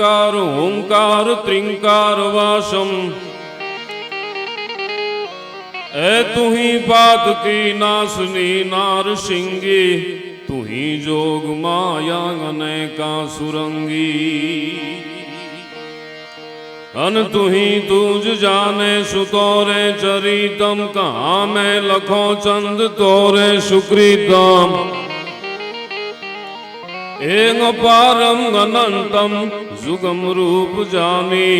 ह्रींकार ओंकार त्रिंकार वासम ए तू ही बात की नासनी नार सिंगी तू ही जोग माया अनेका सुरंगी अन तू ही तुझ जाने सुतोरे चरितम कहाँ में लखो चंद तोरे सुकृतम एंग पारम अनंतम जुगम रूप जानी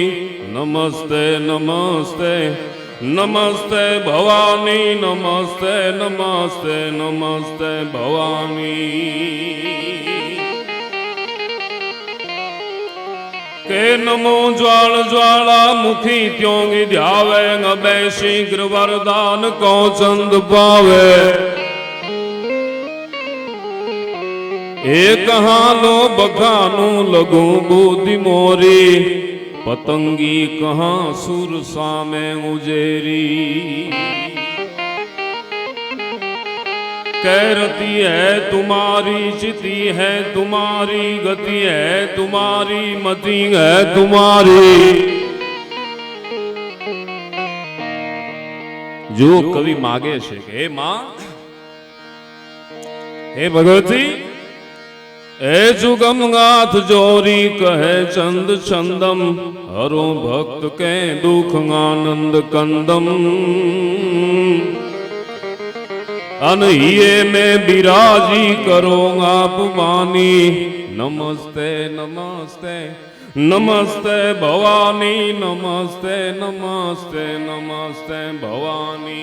नमस्ते नमस्ते नमस्ते भवानी नमस्ते नमस्ते नमस्ते भवानी के नमो ज्वाल ज्वाला मुखी त्योंगी ध्यावे अबे शीघ्र वरदान को चंद पावे एक हालो बखानु लगू बुद्धि मोरी पतंगी कहाँ सुर सामे उजेरी कैरती है तुम्हारी चिति है तुम्हारी गति है तुम्हारी मति है तुम्हारी जो कवि मागे छे के हे मां हे भगवती ए जुगम गाथ जोरी कहे चंद चंदम हरो भक्त के दुख आनंद कंदम अनहिए में बिराजी करो आप मानी नमस्ते नमस्ते नमस्ते भवानी नमस्ते नमस्ते नमस्ते भवानी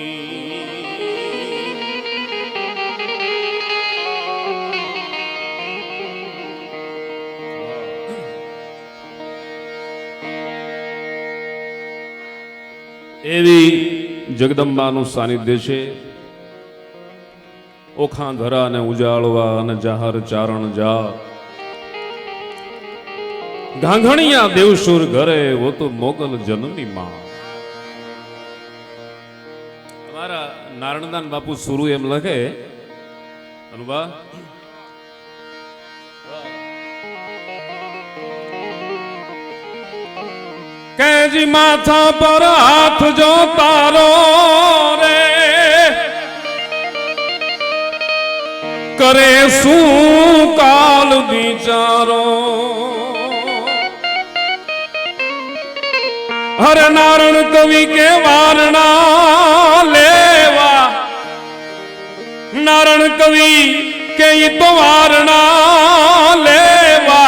एवी जगदंबानु सानिध्य छे ओखा धरा ने उजाड़वा ने जाहर चारण जा घाघणिया देवसुर घरे वो तो मोगल जननी मां हमारा नारायणदान बापू सुरु एम लखे अनुबा कैजी माथा पर हाथ जो तारो रे करे सू काल विचारो हर नारायण कवि के वारणा लेवा नारायण कवि के तो वारणा लेवा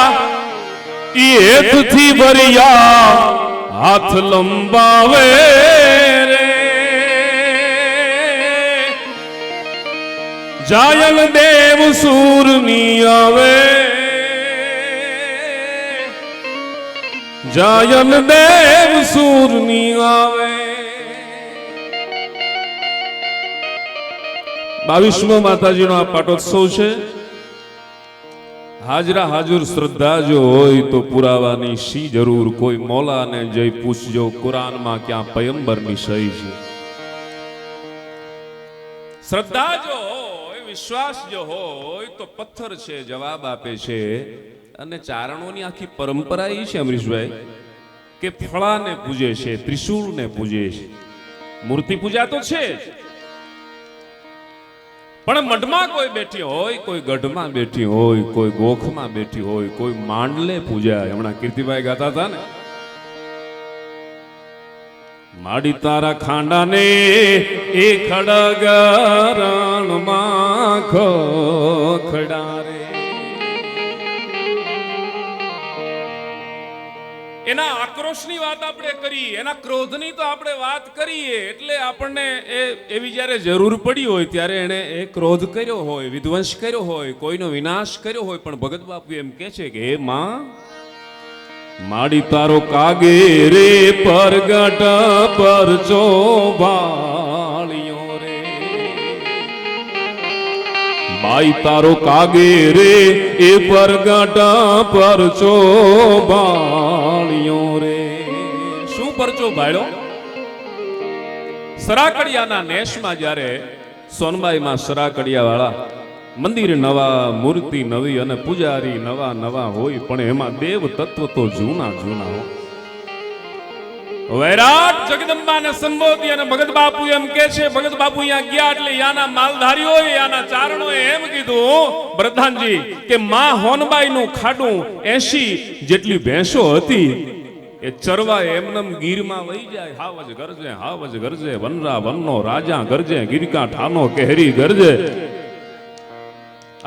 ये थी भरिया हाथ लंबावे रे जायल देव सूरनी आवे जायल देव सूरनी आवे 22मो माताजीनो आ पाटोत्सव छे हाजरा हाजुर श्रद्धा जो होय तो पुरावानी शी जरूर कोई मौला ने जय पूछजो कुरान में क्या पैगंबर नी सही छे श्रद्धा जो विश्वास जो होय तो पत्थर छे जवाब आपे छे अने चारणोनी आखी परंपरा ई छे अमरीशभाई के फळा ने पूजे छे त्रिशूल ने पूजे छे मूर्ति पूजा तो छे पण मठमां कोई बेठी होय कोई गढ़मां बेठी होय कोई गोखमां बेठी होय कोई मांडले पूजा हमणा कीर्तिभाई गाता था ने माड़ी तारा खांडा ने ए खड़ग रण माखो खड़ारे एना आक्रोशनी वात आपणे करी एना क्रोधनी तो आपणे वात करीए एटले आपणे एवी ज्यारे जरूर पड़ी होय त्यारे एणे ए क्रोध कर्यो होय विध्वंस कर्यो होय कोईनो विनाश कर्यो होय पण भगत बापू एम कहे छे के हे मां माड़ी तारो कागे रे परगट पर चोबालियो रे माई तारो कागे रे ए परगट पर चोबालियो रे शू परचो भाड़ो सराकड़ियाना नेश में ज्यारे सोनबाई में सराकड़िया वाला મંદિર નવા, મૂર્તિ નવી અને પૂજારી નવા નવા હોય, પણ એમાં દેવ તત્વ તો જૂના જૂના હોય. વૈરાટ જગદંબાને સંબોધી અને ભગત બાપુ એમ કે છે, ભગત બાપુ અહીંયા ગયા એટલે યાના માલધારીઓએ, યાના ચારણોએ એમ કીધું પ્રધાનજી કે માં હોનબાઈ નું ખાડું 80 જેટલી ભેંસો હતી એ ચરવા એમનેમ ગીરમાં વહી જાય. હાવજ ગરજે વનરા વનનો રાજા ગરજે, ગીરકા ઠાનો કેહરી ગરજે,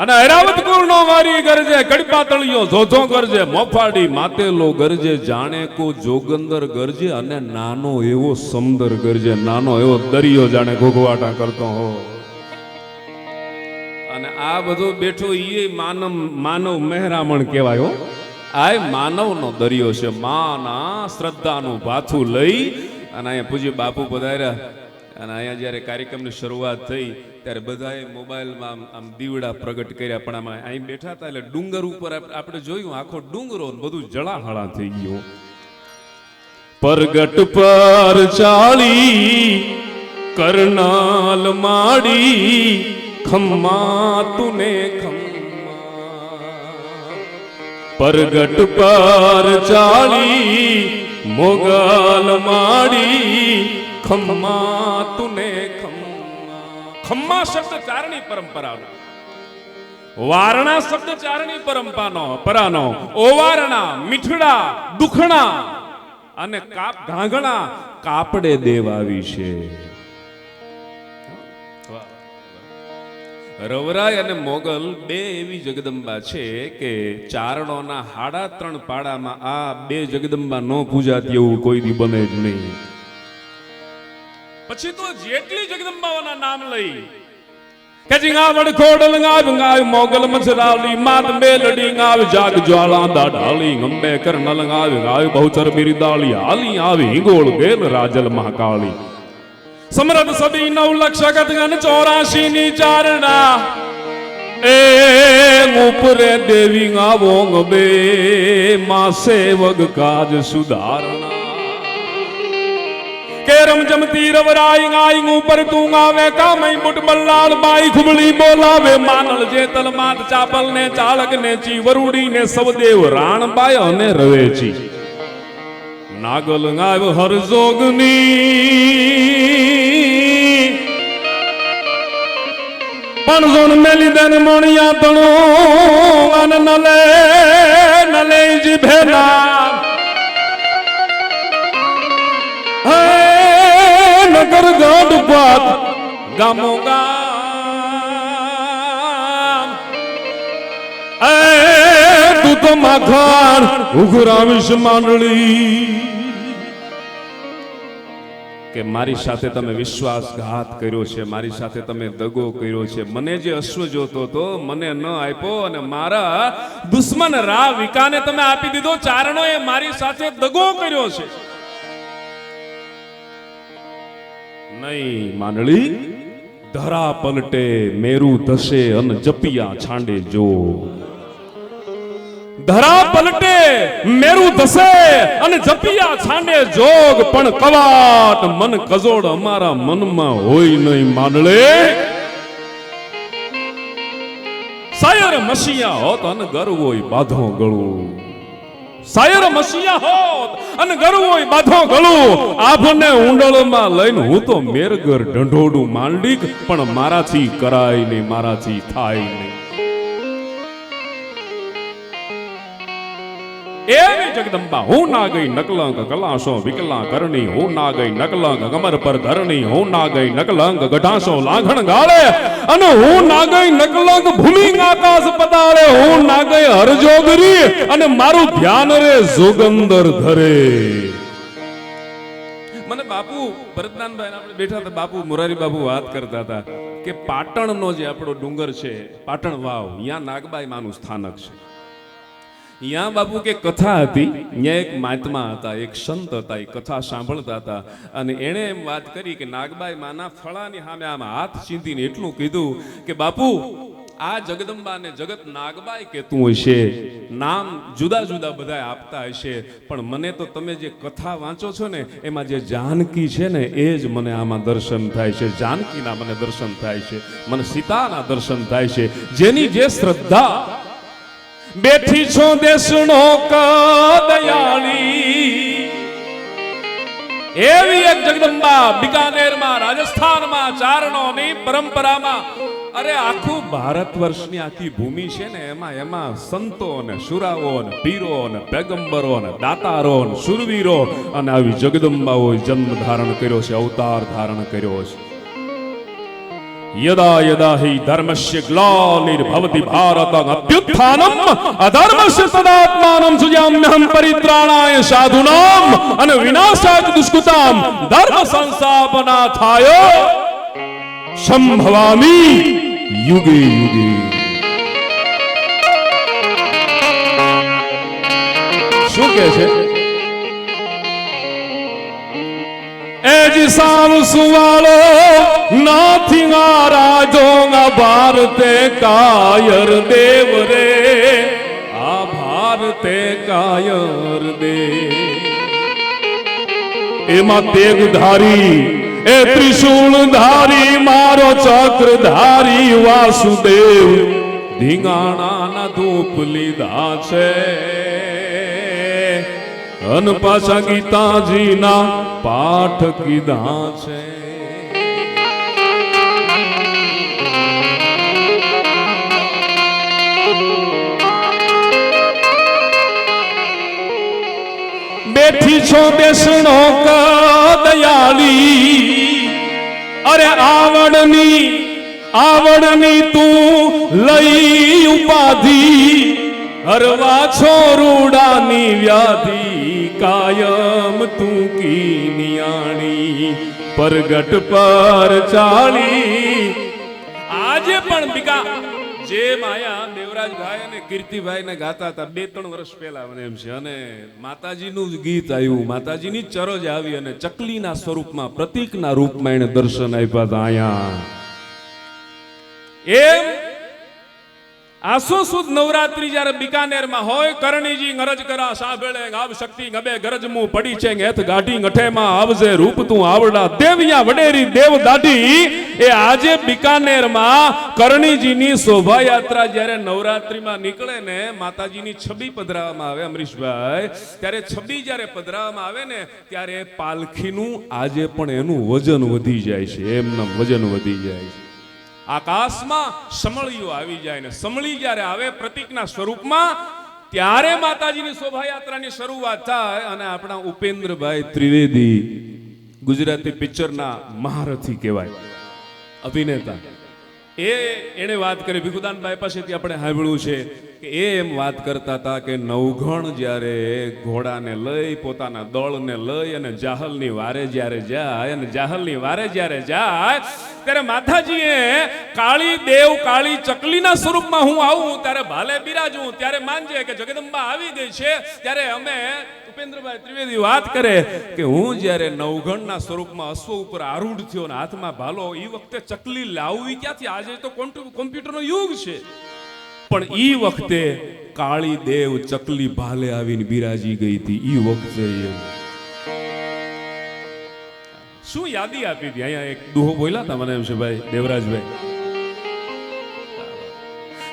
અને ઐરાવત કુળનો વારી ગરજે, કડપા તળિયો ધોધો ગરજે, મોફાડી માતેલો ગરજે, જાણે કો જોગંદર ગરજે, અને નાનો એવો સમંદર ગરજે, નાનો એવો દરિયો જાણે ઘોઘવાટા કરતો હો. અને આ બધો બેઠો ઈ માનવ મહેરામણ કહેવાય હો. આ માનવનો દરિયો છે. માના શ્રદ્ધાનું ભાથું લઈ અને અહીંયા પૂજ્ય બાપુ પધાર્યા. અને અહીંયા જ્યારે કાર્યક્રમની શરૂઆત થઈ ત્યારે બધાએ મોબાઈલમાં આમ દીવડા પ્રગટ કર્યા, પણ આમાં અહીં બેઠા હતા એટલે ડુંગર ઉપર આપણે જોયું આખો ડુંગરો બધું જળાહળા થઈ ગયો. પરગટ પર ચાલી કરનાલ માડી, ખમ્મા તુને ખમ્મા. પરગટ પર ચાલી મોગલ માડી, ખમ્મા તુને ખમ્મા. ખમ્મા શબ્દ ચારણી પરંપરાનો, વારણા શબ્દ ચારણી પરંપરાનો, ઓવારણા, મીઠડા, દુખણા અને કાપ ઘાંઘણા કાપડે દેવ આવી છે. રવરાય અને મોગલ બે એવી જગદંબા છે કે ચારણોના 3.5 પાડામાં આ બે જગદંબા નો પૂજાતી એવું કોઈ દી બને જ નહીં. પછી તો જેટલી જગદંબાઓના નામ લઈ કે જીંગાવડ ખોડલ ગાવ ગાવ મોગલ મચરાલી માત મેલડી ગાવ જાગ જ્વાળા દાઢાલી ગંબે કરનલ ગાવ ગાવ બહુચર બિરદાળી હાલી આવી હિંગોળ ગેલ રાજલ મહાકાળી સમરદ સદી 9 લક્ષ ગતગન 84 ની ચારણા એ ઉપરે દેવી ગાવો ગબે માસે વગ કાજ સુધારણા કેરમ જમતી રવરાઈ ગાઈ ઉપર તું ગાવે કામઈ મુટ બલ્લાળ બાઈ ખુબળી બોલાવે માનલ જેતલ માત ચાપલ ને ચાલક ને ચી વરુડી ને સવદેવ રાણબાઈ અને રવેચી નાગલ ગાવ હર જોગની પણ જોન મેલી દેન મોણિયા તણો અન નલે જી ભેના નગર ગઢ પાત ગામો ગામ એ તું તો માખણ ઉઘરાવીશ માંડળી કે મારી સાથે તમે વિશ્વાસઘાત કર્યો છે, મારી સાથે તમે દગો કર્યો છે. મને જે અશ્વ જોતો તો મને ન આપ્યો અને મારા દુશ્મન રા વિકાને તમે આપી દીધો. ચારણોએ મારી સાથે દગો કર્યો છે. નહીં માંડળી, ધરા પલટે મેરુ ધસે અન જપિયા છાંડે જો. ધરા પલટે મેરુ ધસે અને જપિયા છાંડે જોગ, પણ કવાટ મન કજોડ અમારા મનમાં હોય નહીં માંડળે. સાયર મસીયા હોત અને ગર્વ હોય બાધો ગળું, સાયર મસીયા હોત અને ગર્વ હોય બાધો ગળું. આભને ઊંડળમાં લઈને હું તો મેરગર ઢંઢોડું માંડીક, પણ મારાથી કરાય નહીં, મારાથી થાય નહીં. એવી જગદંબા હું ના ગઈ નકલંક કલાશો વિકલા કરણી, હું ના ગઈ નકલંક કમર પર ધરણી, હું ના ગઈ નકલંક ગઢાશો લાઘણ ગાળે, અને હું ના ગઈ નકલંક ભૂમિ આકાશ પતાળે, હું ના ગઈ હરજોગરી અને મારું ધ્યાન રે જોગંદર ધરે. મને બાપુ ભરતનાનભાઈ આપણે બેઠા હતા, બાપુ મોરારી બાપુ વાત કરતા હતા કે પાટણનો જે આપણો ડુંગર છે પાટણ વાવ, અહીંયા નાગબાઈ માનું સ્થાનક છે. यहाँ बापू के कथा थी, यहाँ एक महात्मा था, एक संत था, एक कथा सांभळता था અને એણે એમ વાત કરી કે નાગબાઈ માના ફળાની સામે આમ હાથ ચીંધીને એટલું કીધું કે બાપુ આ જગદંબા ને જગત નાગબાઈ કહેતું હશે, નામ જુદા જુદા બધા આપતા હશે, પણ મને તો તમે જે કથા વાંચો છો ને એમાં જે જાનકી છે ને એ જ મને આમાં દર્શન થાય છે. જાનકીના મને દર્શન થાય છે, મને સીતાના દર્શન થાય છે. જેની જે શ્રદ્ધા બેઠી છો દેશનો કદયાળી, એવી એક જગદંબા બિકાનેરમાં રાજસ્થાનમાં ચારણોની પરંપરામાં, અરે આખું ભારત વર્ષની આખી ભૂમિ છે ને એમાં સંતો ને શુરાઓ ને પીરો ને પેગંબરો ને દાતારો ને શુરવીરો અને આવી જગદંબાઓએ જન્મ ધારણ કર્યો છે, અવતાર ધારણ કર્યો છે. યદા યદા હિ ધર્મસ્ય ગ્લાનિર્ભવતિ ભારતં અભ્યુત્થાનમ અધર્મસ્ય તદાત્માનં સૃજામ્યહં પરિત્રાણાય સાધુનામ અને વિનાશાય દુષ્કૃતામ ધર્મ સંસ્થાપનાથાય સંભવામી યુગે યુગે. શું કહે છે? એજી સાવ સુવાળો નાથી આરાધો ભારતે કાયર દેવ રે, આ ભારતે કાયર દેવ. એમાં તેગધારી એ ત્રિશૂળ ધારી મારો ચક્ર ધારી વાસુદેવ ધીંગાણાના ધૂપ લીધા છે અન પાછા ગીતાજીના પાઠ કીધા છે. બેઠી છો બેસણો કદયાળી, અરે આવડની તું લઈ ઉપાધિ, હરવા છો રૂડાની વ્યાધિ, કાયમ તું કીનિયાણી પરગટ પર ચાલી. આજે પણ બીકા જે માયા દેવરાજભાઈ અને કીર્તિભાઈ ને ગાતા હતા 2-3 વર્ષ પહેલા મને એમ છે, અને માતાજીનું જ ગીત આવ્યું, માતાજીની ચરજ આવી અને ચકલીના સ્વરૂપમાં પ્રતીકના રૂપમાં એને દર્શન આપ્યા હતા. અહીંયા એમ આસો સુદ નવરાત્રી જ્યારે બિકાનેરમાં હોય, કરણીજી ગરજ કરા સાંભળે આવ શક્તિ ગબે ગરજ મું પડી છે હેથ ગાઢી ગઠેમાં આવજે રૂપ તું આવડા દેવિયા વડેરી દેવ દાઢી. એ આજે બિકાનેરમાં કરણીજીની શોભાયાત્રા જ્યારે નવરાત્રીમાં નીકળે ને, માતાજીની છબી પધરાવવામાં આવે અમરીશભાઈ, ત્યારે છબી જ્યારે પધરાવવામાં આવે ને ત્યારે પાલખીનું આજે પણ એનું વજન વધી જાય છે, એમનું વજન વધી જાય છે. આકાશમાં સમળીઓ આવી જાય ને સમળી જ્યારે આવે પ્રતીકના સ્વરૂપમાં, ત્યારે માતાજીની શોભાયાત્રાની શરૂઆત થાય. અને આપણા ઉપેન્દ્રભાઈ ત્રિવેદી ગુજરાતી પિક્ચરના મહારથી કહેવાય, અભિનેતા. એને વાત કરી ભીખુદાનભાઈ પાસેથી આપણે સાંભળ્યું છે કે એ એમ વાત કરતા હતા કે નવઘણ જ્યારે ઘોડાને લઈ પોતાના દળને લઈ અને જાહલની વારે જ્યારે જાય, અને જાહલની વારે જ્યારે જાય ત્યારે માતાજીએ કાળી દેવ કાળી ચકલીના સ્વરૂપમાં હું આવું ત્યારે ભાલે બિરાજું, ત્યારે માનજે કે જગદંબા આવી ગઈ છે. ત્યારે અમે ઉપેન્દ્રભાઈ ત્રિવેદી વાત કરે કે હું જ્યારે નવઘણના સ્વરૂપમાં અશ્વ ઉપર આરૂઢ થયો ને હાથમાં ભાલો, એ વખતે ચકલી લાવવી ક્યાંથી? આજે તો કોમ્પ્યુટરનો યુગ છે, પણ ઈ વખતે કાળી દેવ ચકલી ભાલે આવીને બિરાજી ગઈ હતી. ઈ વખતે શું યાદી આપી હતી? અહીંયા એક દુહો બોલ્યા હતા મને એમ છે ભાઈ દેવરાજભાઈ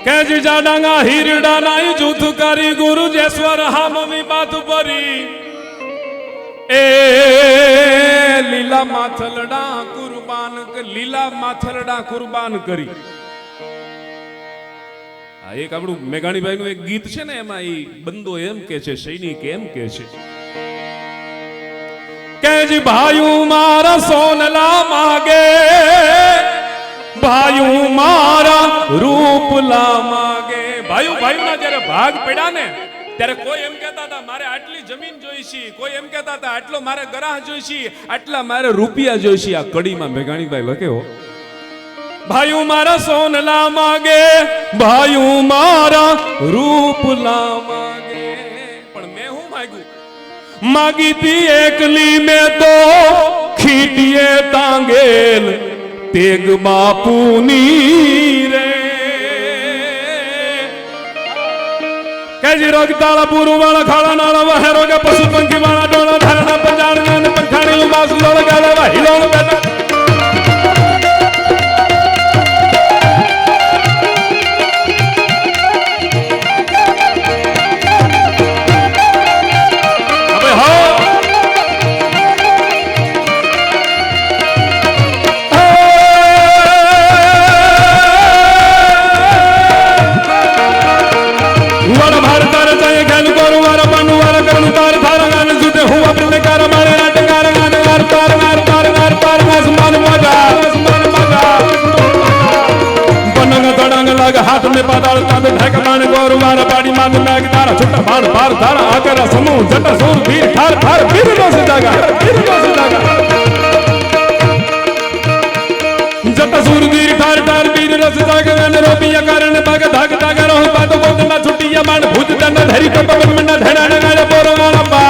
કે જીજા ડાંગા હીરડા નાઈ જૂથ કરી ગુરુ જેશ્વર હા મમ્મી બાત પરી, એ લીલા માથલડા કુરબાન, લીલા માથલડા કુરબાન કરી. આ એક આપણું મેઘાણીભાઈ નું એક ગીત છે ને, એમાં એ બંદો એમ કે છે, સૈનિક એમ કે છે કે જી ભાઈઓ મારા સોનલા માગે, ભાઈઓ મારા રૂપલા માગે. ભાઈઓના જ્યારે ભાગ પડ્યા ને ત્યારે કોઈ એમ કહેતા હતા મારે આટલી જમીન જોઈશી, કોઈ એમ કહેતા હતા આટલો મારે ગરાહ જોઈશી, આટલા મારે રૂપિયા જોઈશી. આ કડીમાં મેઘાણીભાઈ લખે હો, ભાઈઓ મારા સોનલા માગે, ભાઈઓ મારા રૂપલા માગે. પણ મેં હું માંગ્યું? માગી તી એકલી મેં તો ખીટીએ તાંગેલ તેગ બાપુની રે. जी रोग ताला पूरू वाला खाला नाला वह रोग पशु पंखी वाला डोला धरना पंजान गान पंखानी उमास लोल गाले वही लोल बेटा अबे हो हाथ में पाताल तांबे ढक मान गौर वारा पाड़ी मान मैग तारा छुट्टा बाण पार तारा आकर समूह जट सूर वीर ठार ठार वीर दोस जागा जट सूर वीर ठार ठार वीर रस जागा न रोपिया कारण बाग धाग धागा रहो बात बोत ना छुट्टिया मान भूत दंड धरी कप मन धड़ा न गाले बोरो वाला बा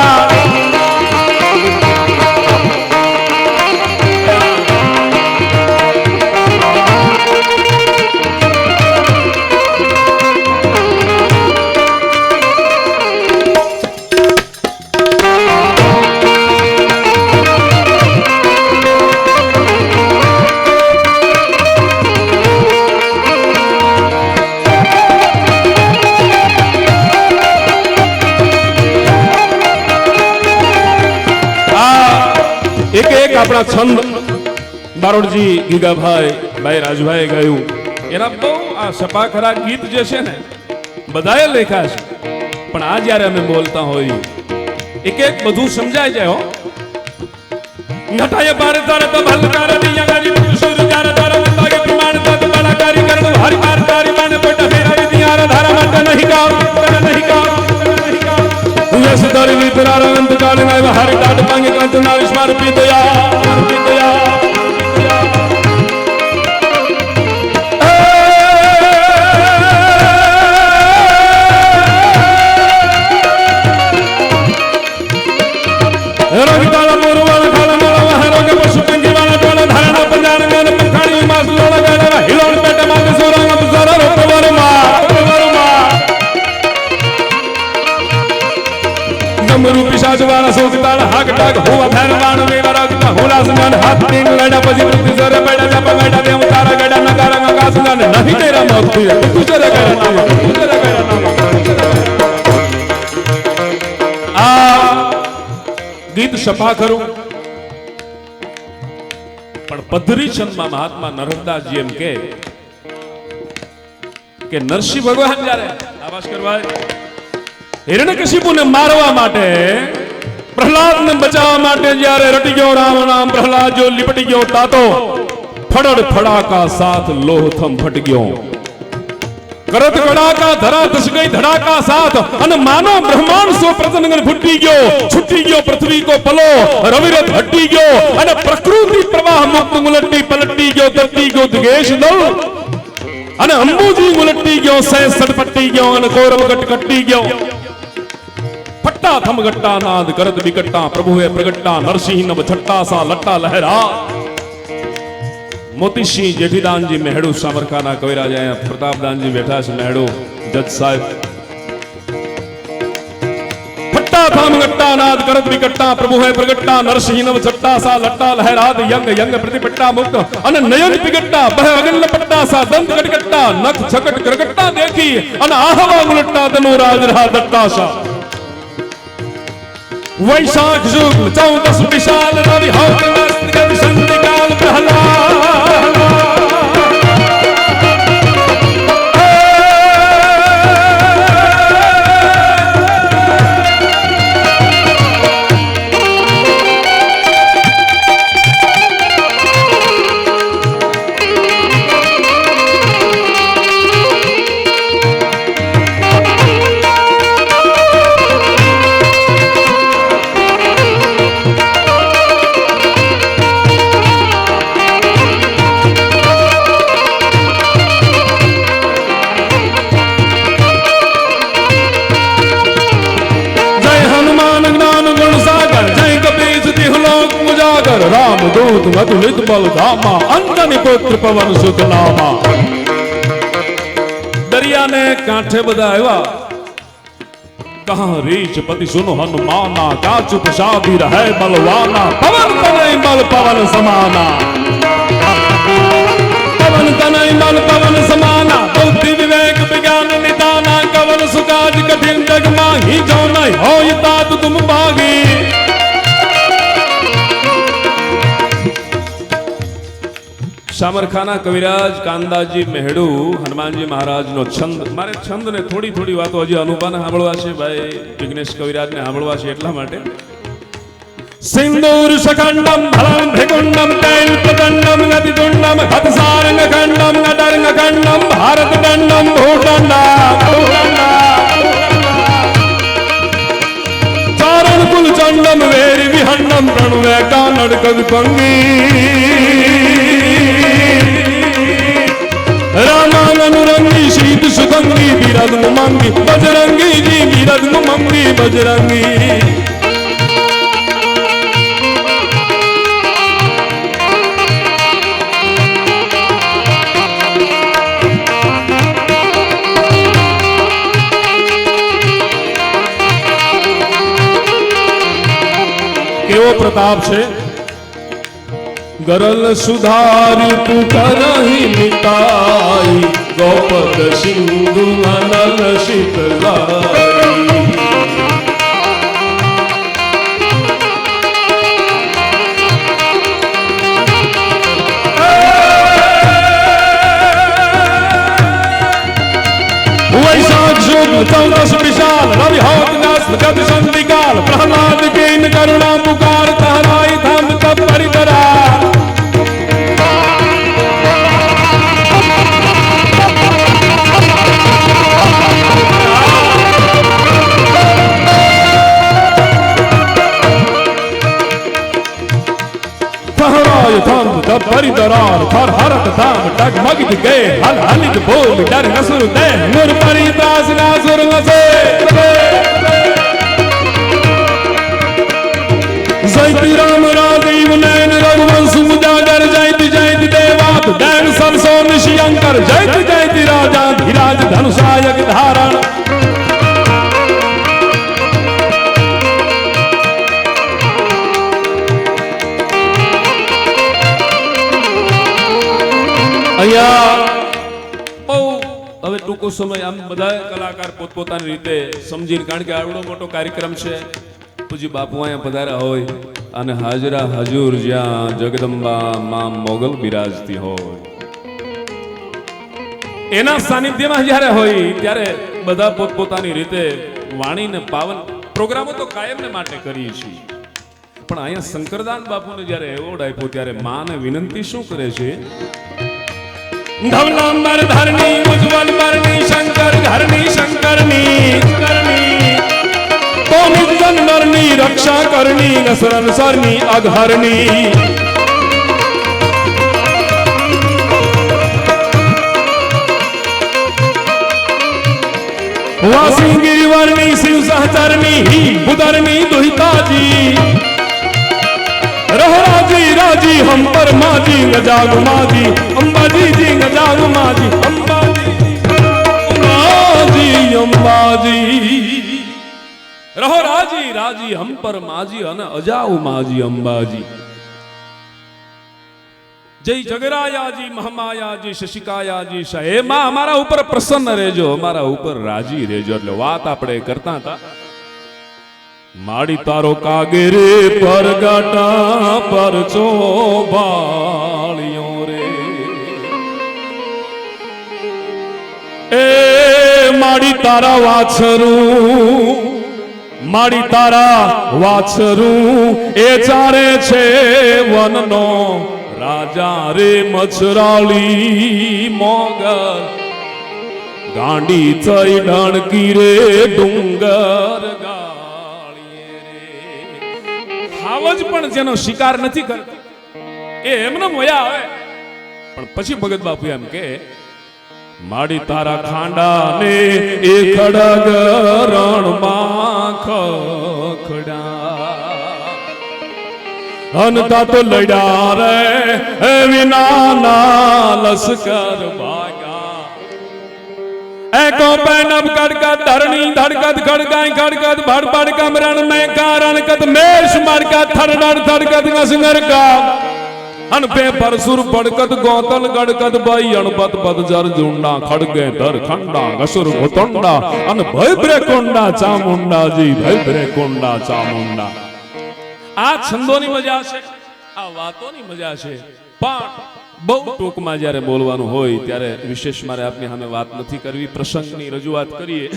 આપણા છંદ બારોડજી ગીગાભાઈ ભાઈ રાજભાઈ ગાયું એના બહુ આ સપાખરા ગીત જે છે ને બધાએ લખ્યા છે પણ આ જ્યારે અમે બોલતા હોઈએ એક એક બધું સમજાય જાય હો નટાય બાર તારે તો ભલકાર દિયા ગાડી સુર જાર તારે લાગે પ્રમાણ તત કલાકારી કરણ હરી બાર તારી માને બેટા ફેરાવી દિયા ધારા માટે નહીં કામ यस दरी वितरार अंत काल में हरि डाट पंग कंत नाल स्मर पीतया रोग ताला मोर वाला खाला वाला वह रोग पशु पंखी वाला डोला धारणा पंजान गान पंखानी मास लोला गाना हिलोन पेट मांग सोरा अब सोरा रोप वरमा रूपी पिशाच वाला सोगताल हाक टाक हुआ भैरवान मेरा रक्त होला संगन हाथ तीन लड़ा पजी वृत्ति सर बैठा जप बैठा देव तारा गड़ा नकारा का संगन नहीं तेरा मौत तू जरा कर नाम आ गीत सफा करूं पण पद्धरी छंद में महात्मा नर्मदास जी एम के नरसिंह भगवान जारे आवाज करवाए हिरण्यकशिपु ने मारवा माटे प्रहलाद ने बचावा माटे जारे रटी गयो राम नाम प्रहलाद जो लिपटी गयो तातो फड़ड़ फड़ाका साथ लोह थम फट गयो करत कड़ाका धरा दस गई धड़ाका साथ अन मानो ब्रह्मांड सो प्रतनगन फुटी गयो छुट्टी गयो पृथ्वी को पलो रविरत हटी गयो अन प्रकृति प्रवाह मुक्त मुलट्टी पलटी गयो धरती गयो दिगेश दल अन अंबुजी मुलट्टी गयो सह सटपट्टी गयो अन कौरव गट कट्टी गयो फट्टा थम गट्टा नाद करत बिकट्टा प्रभु है प्रगट्टा नरसिंह नव छट्टा सा लट्टा लहरा मोती सिंह जेठीदान जी मेहड़ू सामरखाना कविरा जाए प्रतापदान जी बैठा से मेहड़ू जज साहब फट्टा थम गट्टा नाद करत बिकट्टा प्रभु है प्रगट्टा नरसिंह नव छट्टा सा लट्टा लहराद यंग यंग प्रतिपट्टा मुक्त अन नयन पिगट्टा बह अगन लपट्टा सा दंत गटगट्टा नख छकट करगट्टा देखी अन आहवा गुलट्टा तनु राज रहा दट्टा सा वैशाख शुक्ल 14 विशाल रवि हौत मस्त कवि संधि काल प्रहलाद रामदूत मधुलित बल धामा अंजनी पुत्र पवन सुत नामा दरिया ने कांठे बधा आया कहाँ रीच पति सुनो हनुमाना, क्या चुप शादी रहे बलवाना, पवन तनय बल पवन समाना, पवन तनय बल पवन समाना, बुद्धि विवेक विज्ञान निदाना, कवन सुकाज कठिन जग माही, जो नहीं होय तात तुम बागी। सामरखाना कविराज कांदाजी मेहड़ू हनुमानजी महाराज नो छंद, मारे छंद ने थोड़ी थोड़ी बातो हजी अनुभव सांभळवा छे भाई विघ्नेश कविराज ने सांभळवा छे એટલા માટે। सिंदूर सखंडम भलं भृकुंडम तैल प्रदंडम गतितुंडम हतसारंग खंडम नटरंग खंडम भारत दंडम भूदंडा चारण कुल चंडम वेरी विहंडम प्रणवे कानड़ कवि पंगी रामानुरंगी शीत सुगंगी बिरद मुमंगी बजरंगी जी बिरद मुमंगी बजरंगी। केवो प्रताप छे गरल सुधार तू करही मिटाई, गौपद सिंधु अनल शीतलाई। वैशाख शुक्ल चौदस विशाल रवि होत नस गति संधि काल, प्रहलाद कीन करुणा पुकार, तहराई थम तब परितरा। तब परिदरार थर हरत धाम डगमगित गए, हल हलित बोल डर नसुर दे, मुर परिदास नासुर नसे। जयति राम राजीव नैन रघुवंश उजागर, जयति जयति देवात दैन सरसो निशियंकर, जयति जयति राजा धीराज धनुषायक धारण। હવે ટૂંકો સમય આમ બધા કલાકાર પોતપોતાની રીતે સમજીને, કારણ કે આવડો મોટો કાર્યક્રમ છે, પૂજી બાપુ અહીંયા પધાર્યા હોય અને હાજરા હજુર જ્યાં જગદંબા માં મોગલ બિરાજતી હોય એના સાનિધ્યમાં જ્યારે હોય ત્યારે બધા પોતપોતાની રીતે વાણીને પાવન પ્રોગ્રામો તો કાયમને માટે કરીએ છીએ, પણ અહીંયા શંકરદાન બાપુને જ્યારે એવોર્ડ આપ્યો ત્યારે માને વિનંતી શું કરે છે? धवलांबर धरणी उज्जवल बरनी शंकर घरनी शंकरनी करनी, तो निजन नरनी रक्षा करनी नसरन सरनी अघरनी। वासी गिरिवर्णी शिव सहचरनी ही बुदरनी दुहिता जी, रहो राजी राजी हम पर माजी गजाग माजी अंबाजी जी गजाग माजी अंबाजी माजी अंबाजी, रहो राजी राजी हम पर माजी अन अजाऊ माजी अंबाजी। जय जगराया जी महामाया जी शशिकाया जी हे मां हमारा ऊपर प्रसन्न रेजो, हमारा ऊपर राजी रेजो। એટલે વાત આપણે કરતા હતા माड़ी तारो कागेरे पर गाटा पर चोबालियों रे, ए माड़ी तारा वाछरू, माड़ी तारा वाछरू, ए चारे छे वननो राजा रे मछराली मोगर, गांडी चई ढणकी रे डूंगर गा। આવજ પણ જેનો શિકાર નથી કરતો એ એમને મોયા આવે, પણ પછી ભગત બાપુ એમ કે માડી તારા ખાંડા ને એ ખડગ રણમાં ખખડા, અનતા તો લડ્યા રે વિના ના લશ્કર ભાગા, एको पैनब कड़कत धरणी धड़कत खड़काई खड़कत भड़ भड़ कमरण में कारणकत मेष मरकत थरडर थड़कत गसंगर का अन पे परसुर पड़कत गौतल गड़कत बाई अणपत पद जर जुंडा खड़गे धर खंडा गसुर घुतंडा अन भय ब्रेकोंडा चामुंडा जी भय ब्रेकोंडा चामुंडा। आ छंदोनी मजा छे, आ वातोनी मजा छे, पण બહુ ટૂંકમાં જ્યારે બોલવાનું હોય ત્યારે વિશેષ મારે આપની સામે વાત નથી કરવી। પ્રસંગની રજૂઆત કરીએ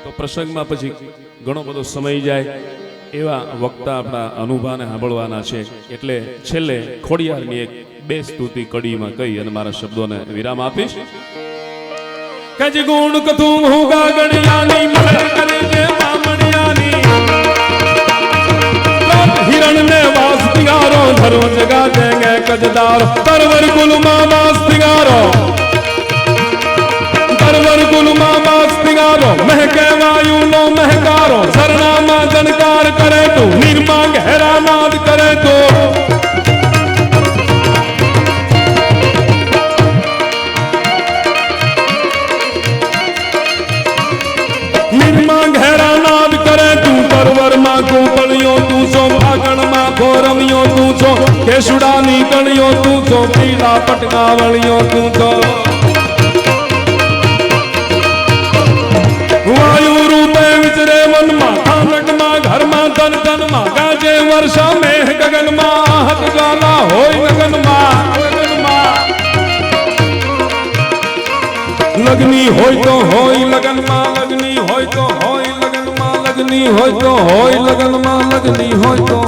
તો પ્રસંગમાં પછી ઘણો બધો સમય જાય, એવા વક્તા આપણા અનુભાને સાંભળવાના છે, એટલે છેલ્લે ખોડિયારની એક બે સ્તુતિ કડીમાં કહી અને મારા શબ્દોને વિરામ આપીશ। કજ ગુણ કથું હોગા ગણિયાની મલર કરે જે મામણિયાની हिरण ने वास तिगारो धरो जगा देंगे कजदार तरवर कुल मां वास तिगारो तरवर कुल मां वास तिगारो महके वायु नो महकारो सरना मां जनकार करे तो निर्मा गहरा नाद करे तो निर्मा गहरा नाद करे तू परवर मां को पलियो तू सो फागण मां को रमियो तू सो केशुडानी कणियो तू सो पीला पटका वलियो तू सो वायु रूपे विचरे मन मां खानक मां घर मां तन तन मां गाजे वर्षा में गगन मां हत ज्वाला होय गगन मां लगनी होय तो होय लगन मां लगनी होय तो होय लगन मां लगनी होय तो होय लगन मां लगनी होय तो